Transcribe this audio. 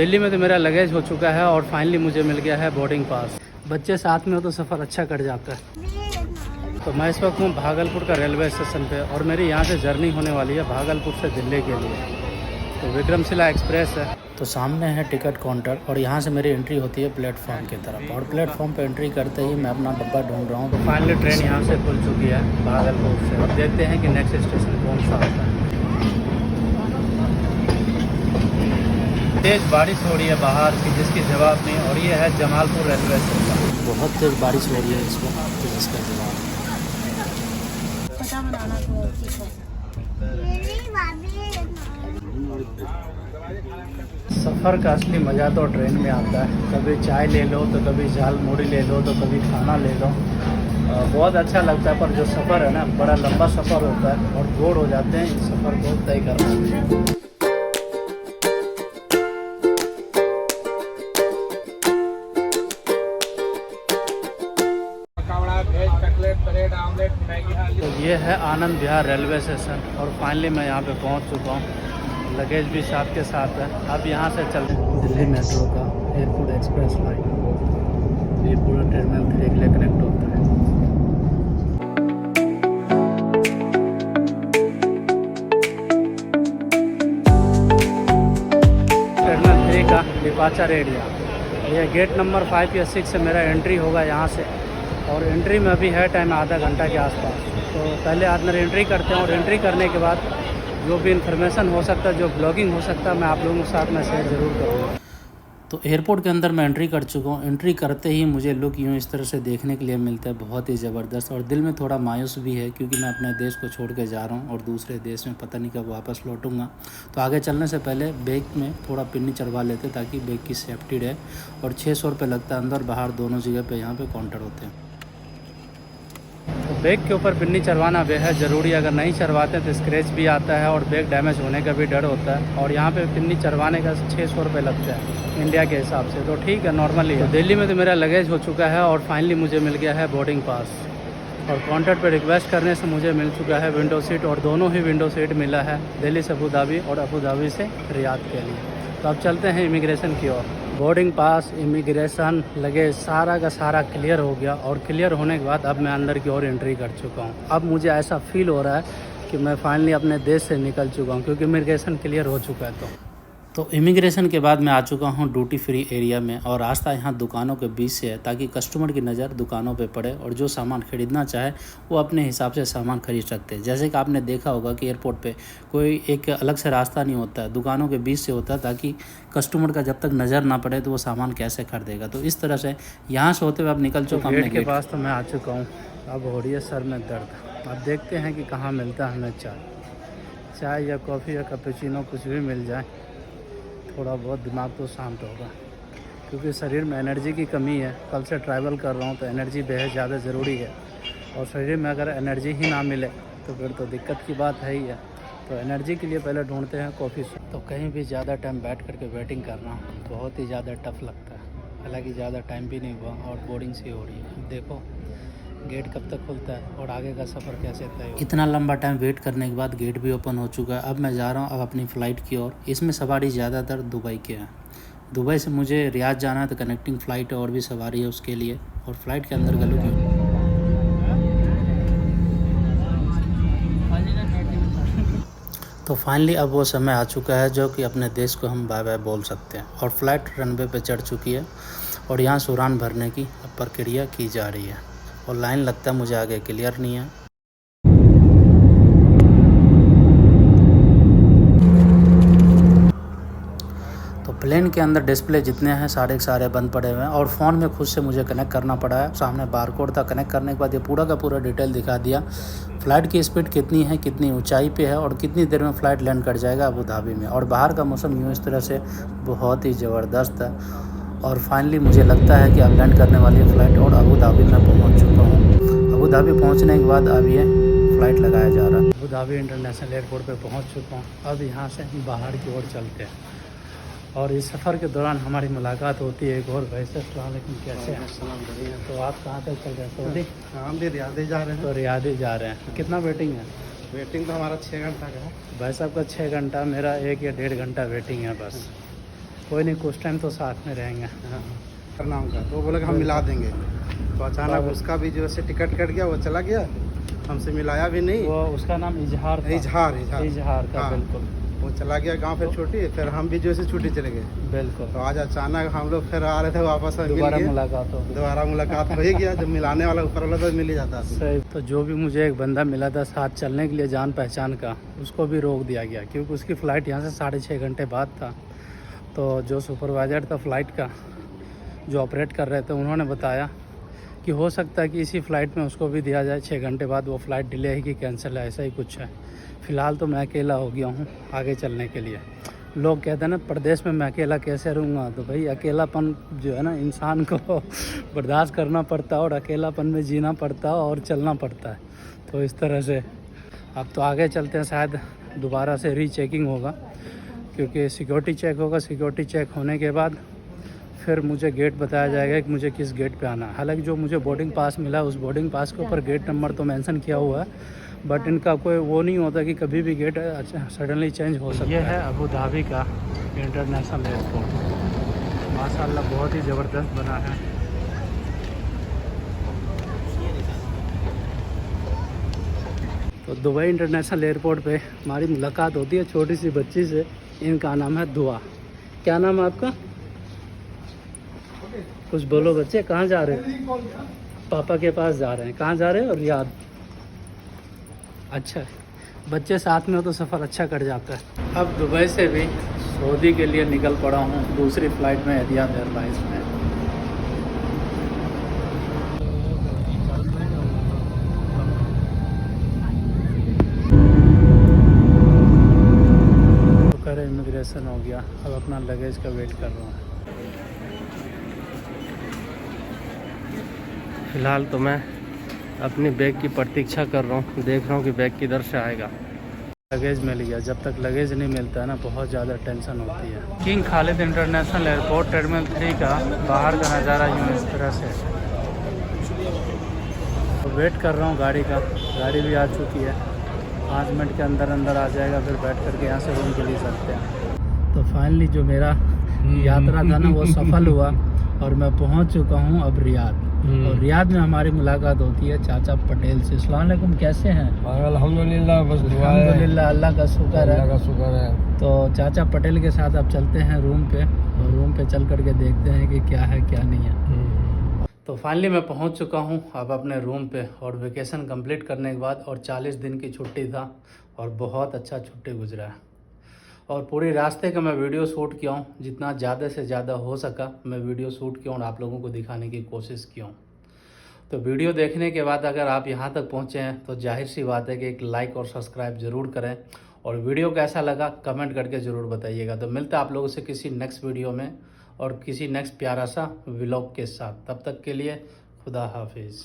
दिल्ली में तो मेरा लगेज हो चुका है और फाइनली मुझे मिल गया है बोर्डिंग पास। बच्चे साथ में हो तो सफ़र अच्छा कट जाता है। तो मैं इस वक्त हूँ भागलपुर का रेलवे स्टेशन पे और मेरी यहाँ से जर्नी होने वाली है भागलपुर से दिल्ली के लिए। तो विक्रमशिला एक्सप्रेस है। तो सामने है टिकट काउंटर और यहाँ से मेरी एंट्री होती है प्लेटफॉर्म की तरफ और प्लेटफॉर्म पे एंट्री करते ही मैं अपना डब्बा ढूंढ रहा हूँ। तो फाइनली ट्रेन यहाँ से खुल चुकी है भागलपुर से और देखते हैं कि नेक्स्ट स्टेशन कौन सा आता है। तेज़ बारिश हो रही है बाहर की जिसकी जवाब नहीं, और ये है जमालपुर रेलवे स्टेशन। बहुत तेज़ बारिश हो रही है इस वक्त जिसका जवाब सफ़र का असली मज़ा तो ट्रेन में आता है। कभी चाय ले लो तो कभी झाल मुड़ी ले लो तो कभी खाना ले लो, बहुत अच्छा लगता है। पर जो सफ़र है ना बड़ा लंबा सफ़र होता है और बोर हो जाते हैं इस सफ़र को तय करना। तो ये है आनंद विहार रेलवे स्टेशन और फाइनली मैं यहाँ पे पहुँच चुका हूँ। लगेज भी साथ के साथ है। अब यहाँ से चल दिल्ली मेट्रो का एयरपोर्ट एक्सप्रेस लाइन, ये पूरा टर्मिनल 3 के लिए कनेक्ट होता है। टर्मिनल 3 का डिपार्चर एरिया, ये गेट नंबर 5 या 6 से मेरा एंट्री होगा यहाँ से। और एंट्री में अभी है टाइम आधा घंटा के आसपास। तो पहले अंदर एंट्री करते हैं और एंट्री करने के बाद जो भी इन्फॉर्मेशन हो सकता है, जो ब्लॉगिंग हो सकता है, मैं आप लोगों के साथ में शेयर ज़रूर करूँगा। तो एयरपोर्ट के अंदर मैं एंट्री कर चुका हूँ। एंट्री करते ही मुझे लुक यूँ इस तरह से देखने के लिए मिलता है, बहुत ही ज़बरदस्त। और दिल में थोड़ा मायूस भी है क्योंकि मैं अपने देश को छोड़ के जा रहा हूँ और दूसरे देश में पता नहीं कब वापस लौटूंगा। तो आगे चलने से पहले बैग में थोड़ा पिन्नी चढ़वा लेते ताकि बैग की सेफ्टी रहे। और 600 रुपये लगता है अंदर बाहर दोनों जगह पर यहाँ पर काउंटर होते हैं। तो बैग के ऊपर पिन्नी चढ़वाना बेहद ज़रूरी है। अगर नहीं चढ़वाते तो स्क्रैच भी आता है और बैग डैमेज होने का भी डर होता है। और यहाँ पे पिन्नी चढ़वाने का 600 रुपये लगता है इंडिया के हिसाब से, तो ठीक है नॉर्मली है। तो दिल्ली में तो मेरा लगेज हो चुका है और फाइनली मुझे मिल गया है बोर्डिंग पास। और काउंटर पे रिक्वेस्ट करने से मुझे मिल चुका है विंडो सीट, और दोनों ही विंडो सीट मिला है दिल्ली से अबू धाबी और अबू धाबी से रियाद के लिए। तो अब चलते हैं इमिग्रेशन की ओर। बोर्डिंग पास, इमिग्रेशन, लगेज सारा का सारा क्लियर हो गया। और क्लियर होने के बाद अब मैं अंदर की ओर एंट्री कर चुका हूँ। अब मुझे ऐसा फील हो रहा है कि मैं फाइनली अपने देश से निकल चुका हूँ क्योंकि इमिग्रेशन क्लियर हो चुका है। तो इमिग्रेशन के बाद मैं आ चुका हूँ ड्यूटी फ्री एरिया में और रास्ता यहाँ दुकानों के बीच से है ताकि कस्टमर की नज़र दुकानों पे पड़े और जो सामान ख़रीदना चाहे वो अपने हिसाब से सामान खरीद सकते हैं। जैसे कि आपने देखा होगा कि एयरपोर्ट पे कोई एक अलग से रास्ता नहीं होता है, दुकानों के बीच से होता है ताकि कस्टमर का जब तक नज़र ना पड़े तो वो सामान कैसे खरीदेगा। तो इस तरह से यहाँ से होते हुए अब निकल चुका हूँ। गेट के पास तो मैं आ चुका हूँ। अब हो रही है सर में दर्द। अब देखते हैं कि कहाँ मिलता है हमें चाय या कॉफ़ी या कैपुचिनो, कुछ भी मिल जाए थोड़ा बहुत दिमाग तो शांत होगा क्योंकि शरीर में एनर्जी की कमी है। कल से ट्रैवल कर रहा हूँ तो एनर्जी बेहद ज़्यादा ज़रूरी है और शरीर में अगर एनर्जी ही ना मिले तो फिर तो दिक्कत की बात है ही है। तो एनर्जी के लिए पहले ढूंढते हैं कॉफ़ी। तो कहीं भी ज़्यादा टाइम बैठ करके वेटिंग करना बहुत ही ज़्यादा टफ लगता है। हालांकि ज़्यादा टाइम भी नहीं हुआ और बोरिंग सी हो रही है। देखो गेट कब तक खुलता है और आगे का सफ़र कैसे तय। इतना लंबा टाइम वेट करने के बाद गेट भी ओपन हो चुका है। अब मैं जा रहा हूँ अब अपनी फ़्लाइट की ओर। इसमें सवारी ज़्यादातर दुबई के हैं। दुबई से मुझे रियाद जाना है तो कनेक्टिंग फ़्लाइट है और भी सवारी है उसके लिए। और फ्लाइट के अंदर गलू क्यों। तो फाइनली अब वो समय आ चुका है जो कि अपने देश को हम बाय बाय बोल सकते हैं। और फ्लाइट रनवे पे चढ़ चुकी है और यहाँ से उड़ान भरने की प्रक्रिया की जा रही है। और लाइन लगता है मुझे आगे क्लियर नहीं है। तो प्लेन के अंदर डिस्प्ले जितने हैं सारे के सारे बंद पड़े हुए हैं और फ़ोन में खुद से मुझे कनेक्ट करना पड़ा है। सामने बारकोड था, कनेक्ट करने के बाद ये पूरा का पूरा डिटेल दिखा दिया। फ़्लाइट की स्पीड कितनी है, कितनी ऊंचाई पे है और कितनी देर में फ़्लाइट लैंड कर जाएगा अबू धाबी में। और बाहर का मौसम यूँ इस तरह से बहुत ही ज़बरदस्त है। और फाइनली मुझे लगता है कि अब लैंड करने वाली है फ़्लाइट और अबू धाबी में पहुँच चुका हूँ। अबू धाबी पहुँचने के बाद अब ये फ़्लाइट लगाया जा रहा है। अबू धाबी इंटरनेशनल एयरपोर्ट पे पहुँच चुका हूँ। अब यहाँ से बाहर की ओर चलते हैं और इस सफ़र के दौरान हमारी मुलाकात होती है एक और भाई से। लेकिन कैसे हैं? तो आप कहाँ तक चल रहे हैं? सऊदी? हम भी रियाद ही जा रहे हैं। तो रियाद ही जा रहे हैं। कितना वेटिंग है? वेटिंग तो हमारा 6 घंटा का है। भाई साहब का 6 घंटा, मेरा 1 या 1.5 घंटा वेटिंग है बस। कोई नहीं, कुछ टाइम तो साथ में रहेंगे। नाम का तो बोला कि हम मिला देंगे, तो अचानक उसका भी जो है टिकट कट गया, वो चला गया, हमसे मिलाया भी नहीं। वो उसका नाम इजहार था। इजहार था। हाँ। बिल्कुल, वो चला गया गांव, फिर छुट्टी, फिर हम भी जो है छुट्टी चले गए। बिल्कुल। तो आज अचानक हम लोग फिर आ रहे थे वापस, दोबारा मुलाकात हो ही गया। जब मिलाने वाला ऊपर वाला तो मिल ही जाता। सही। तो जो भी मुझे एक बंदा मिला था साथ चलने के लिए जान पहचान का, उसको भी रोक दिया गया क्योंकि उसकी फ़्लाइट यहाँ से 6.5 घंटे बाद था। तो जो सुपरवाइज़र था फ़्लाइट का, जो ऑपरेट कर रहे थे, उन्होंने बताया कि हो सकता है कि इसी फ़्लाइट में उसको भी दिया जाए, 6 घंटे बाद वो फ़्लाइट डिले है कि कैंसिल है, ऐसा ही कुछ है। फ़िलहाल तो मैं अकेला हो गया हूँ आगे चलने के लिए। लोग कहते हैं ना प्रदेश में मैं अकेला कैसे रहूँगा, तो भाई अकेलापन जो है ना इंसान को बर्दाश्त करना पड़ता है और अकेलापन में जीना पड़ता है और चलना पड़ता है। तो इस तरह से अब तो आगे चलते हैं, शायद दोबारा से रीचेकिंग होगा क्योंकि सिक्योरिटी चेक होगा। सिक्योरिटी चेक होने के बाद फिर मुझे गेट बताया जाएगा कि मुझे किस गेट पे आना है। हालांकि जो मुझे बोर्डिंग पास मिला, उस बोर्डिंग पास के ऊपर गेट नंबर तो मेंशन किया हुआ है, बट इनका कोई वो नहीं होता कि कभी भी गेट सडनली चेंज हो सकता है। ये है अबू धाबी का इंटरनेशनल एयरपोर्ट। माशाल्लाह बहुत ही ज़बरदस्त बना है। तो दुबई इंटरनेशनल एयरपोर्ट पे हमारी मुलाकात होती है छोटी सी बच्ची से। इनका नाम है दुआ। क्या नाम है आपका? कुछ बोलो बच्चे, कहाँ जा रहे हो? पापा के पास जा रहे हैं। कहाँ जा रहे हो? रियाद। अच्छा, बच्चे साथ में हो तो सफ़र अच्छा कट जाता है। अब दुबई से भी सऊदी के लिए निकल पड़ा हूँ दूसरी फ़्लाइट में, एतिहाद एयरलाइंस में। तो कर इमिग्रेशन हो गया, अब अपना लगेज का वेट कर रहा हूँ। फ़िलहाल तो मैं अपनी बैग की प्रतीक्षा कर रहा हूँ, देख रहा हूँ कि बैग किधर से आएगा। लगेज मिल गया। जब तक लगेज नहीं मिलता है ना, बहुत ज़्यादा टेंशन होती है। King Khalid international airport terminal 3 का बाहर का नज़ारा यूँ इस तरह से। तो वेट कर रहा हूँ गाड़ी का। गाड़ी भी आ चुकी है, 5 मिनट के अंदर अंदर आ जाएगा, फिर बैठ करके यहाँ से रूम के लिए सकते हैं। तो फाइनली जो मेरा यात्रा था ना वो सफल हुआ और मैं पहुँच चुका हूँ अब रियाद। और रियाद में हमारी मुलाकात होती है चाचा पटेल से। अस्सलाम वालेकुम, कैसे हैं? अल्हम्दुलिल्लाह, बस अल्हम्दुलिल्लाह, अल्लाह का शुक्र है। तो चाचा पटेल के साथ अब चलते हैं रूम पे, और रूम पे चल करके देखते हैं कि क्या है क्या नहीं है। तो फाइनली मैं पहुंच चुका हूं अब अपने रूम पे, और वेकेशन कंप्लीट करने के बाद, और 40 दिन की छुट्टी था और बहुत अच्छा छुट्टी गुजरा है। और पूरी रास्ते का मैं वीडियो शूट किया हूँ, जितना ज़्यादा से ज़्यादा हो सका मैं वीडियो शूट किया और आप लोगों को दिखाने की कोशिश की हूँ। तो वीडियो देखने के बाद अगर आप यहाँ तक पहुँचे हैं तो जाहिर सी बात है कि एक लाइक और सब्सक्राइब ज़रूर करें, और वीडियो कैसा लगा कमेंट करके ज़रूर बताइएगा। तो मिलता है आप लोगों से किसी नेक्स्ट वीडियो में और किसी नेक्स्ट प्यारा सा व्लॉग के साथ। तब तक के लिए खुदा हाफिज़।